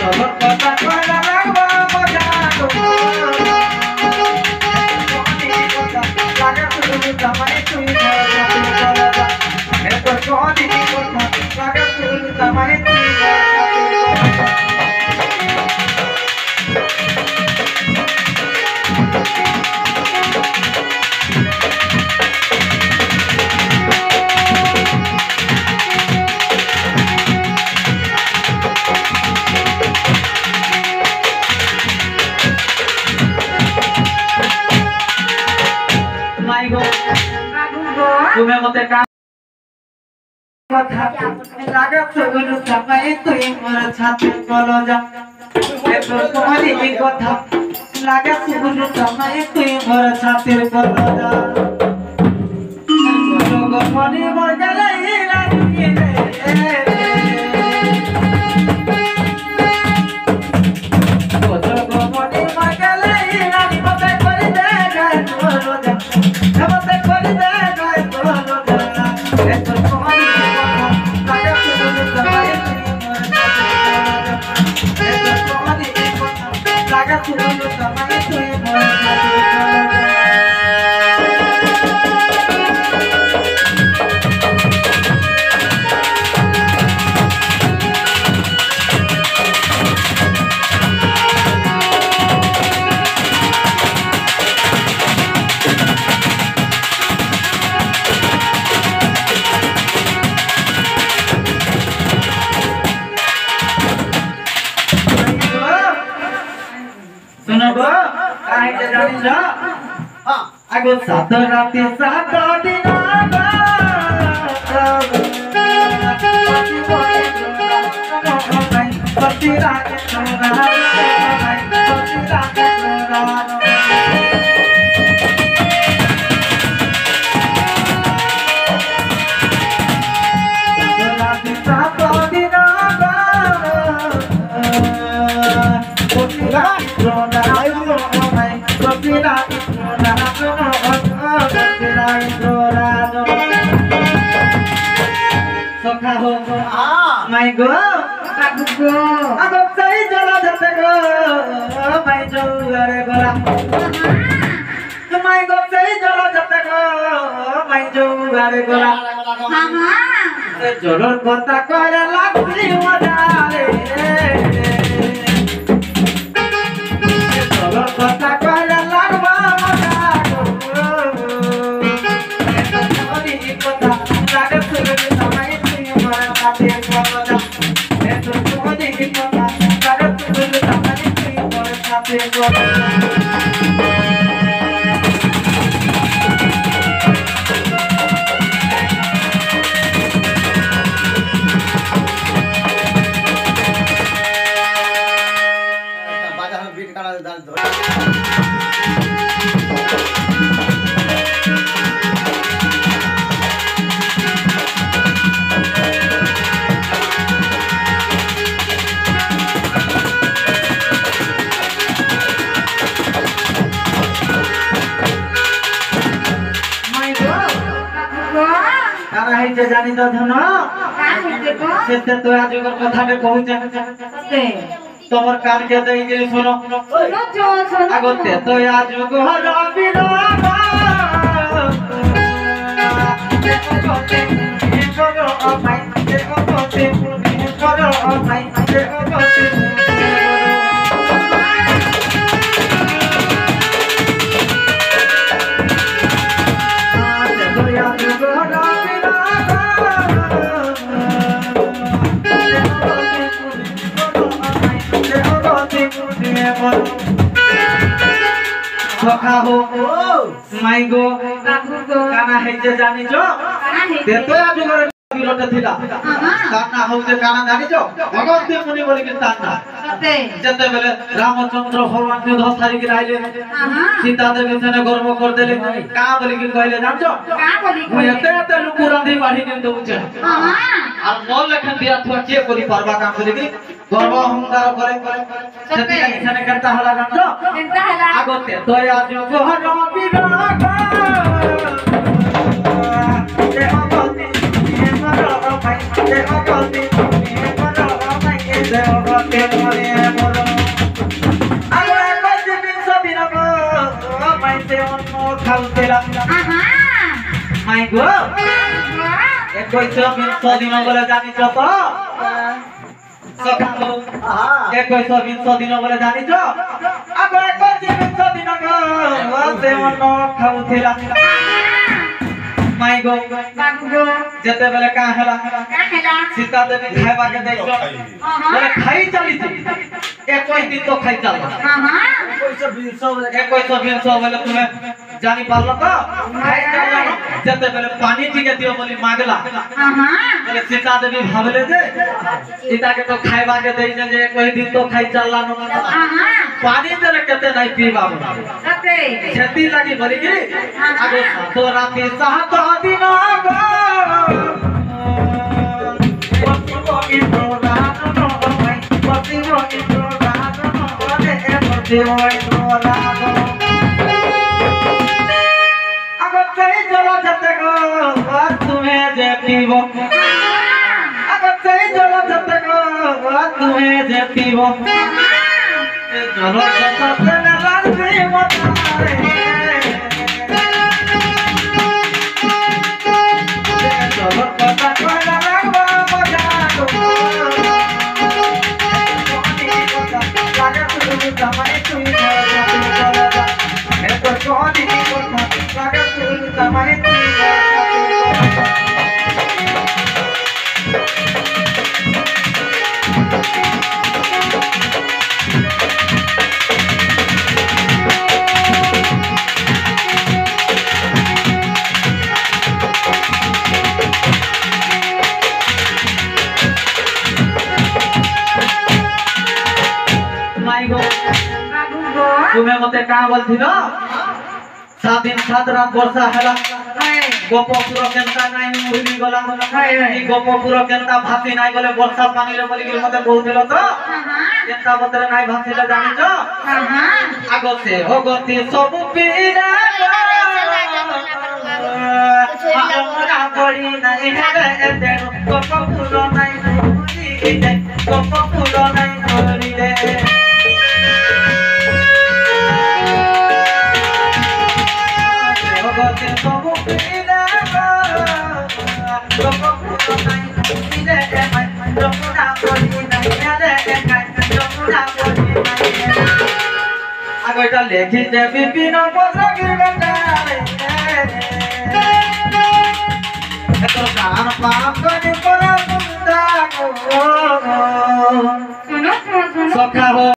সবার কথা কইরা লাগবা মজা লাগে তুমি জামাই তুই এত কোনি কথা লাগে তুমি জামাই তুই তুমি মতে কথা লাগে তুমি জামাই তুই মোর ছাতে বলো যা এত তোমারই কথা লাগে তুমি জামাই তুই মোর ছাতে বলো যা মনে মর গেলে লাগে आगो सात रात सात दिन माय गो अब सही चला जाते गो माय जो अरे गोरा माय गो सही चला जाते गो माय जो अरे गोरा मामा जोर कोता करे लागली मजा रे जोर कोता करे लागवा मजा छोरी कोता लागे सुरे समय जानी तो धन सेते तो आज कर कथा के कहू से तोमर कान के दई गेली सुनो आगते तो आज को रबिरा सखा हो माई गो काना है जे जानी जो ते तो आज घर विरोध थिला काना हो जे काना जानी जो भगवती मुनि बोली के ताना जते बेले रामचंद्र भगवान युद्ध थारी के आइले सीता देवी से गर्व कर देले का बोली के कहले जान जो का बोली मैं एते लुकु रांधी बाढ़ी ने दउ छे और मोल लखन दिया थो के करी परवा काम करी की गर्व अहंकार करे सती ऐसा करता हला जान जो करता हला आगते तो आज को रवि राघ से ओगते मने मोर आगो एक दिन सदिन गो माइसे अन्न खाउतेला माई गो एक दिन सदिन बोले जानिছ तो सखालो एक दिन बोले जानिছ आगो एक दिन गो से अन्न खाउतेला माई गो जेते बेले का हला सीता देवी खाइबा के देखो बोले खाई चली थी एक दिन तो खाई चल 2120 बोले तुम्हें जानी पारल तो खाई चल जेते बेले पानी टिके दियो बोली मांगला बोले सीता देवी भाबले जे सीता के तो खाइबा के देई जे एक दिन तो खाई चलला न पानी देले केते नहीं पीबा कते खेती लगी बोली कि आगे तो राती सात दिन गो पतिबो इंद्र रात नो भाई पतिबो इंद्र रात नो रे पतिबो इंद्र रात अगर कई जला जते गो तुम्हें जे पीबो अगर कई जला जते गो तुम्हें जे पीबो जलो जते न लागे मतारे तुम्हें मते का बोलथि न 7 दिन 7 रात वर्षा हला गोपपुर केनता नाइ मुहिनी गला ई गोपपुर केनता भासी नाइ गले वर्षा पानी रे बोली के मते कहउथिलो तो केनता बतरे नाइ भासीला जानि छ आगो से हो गति सब पीरा हमरा पड़ी नाइ हेरे एते गोपपुर नाइ मुहिनी गोपपुर नाइ मुहिनी रे आगोटा लेखी जे विपिन पसगी गंगारे तो गान पाप कनि परा मुंडा को सुनो सखा हो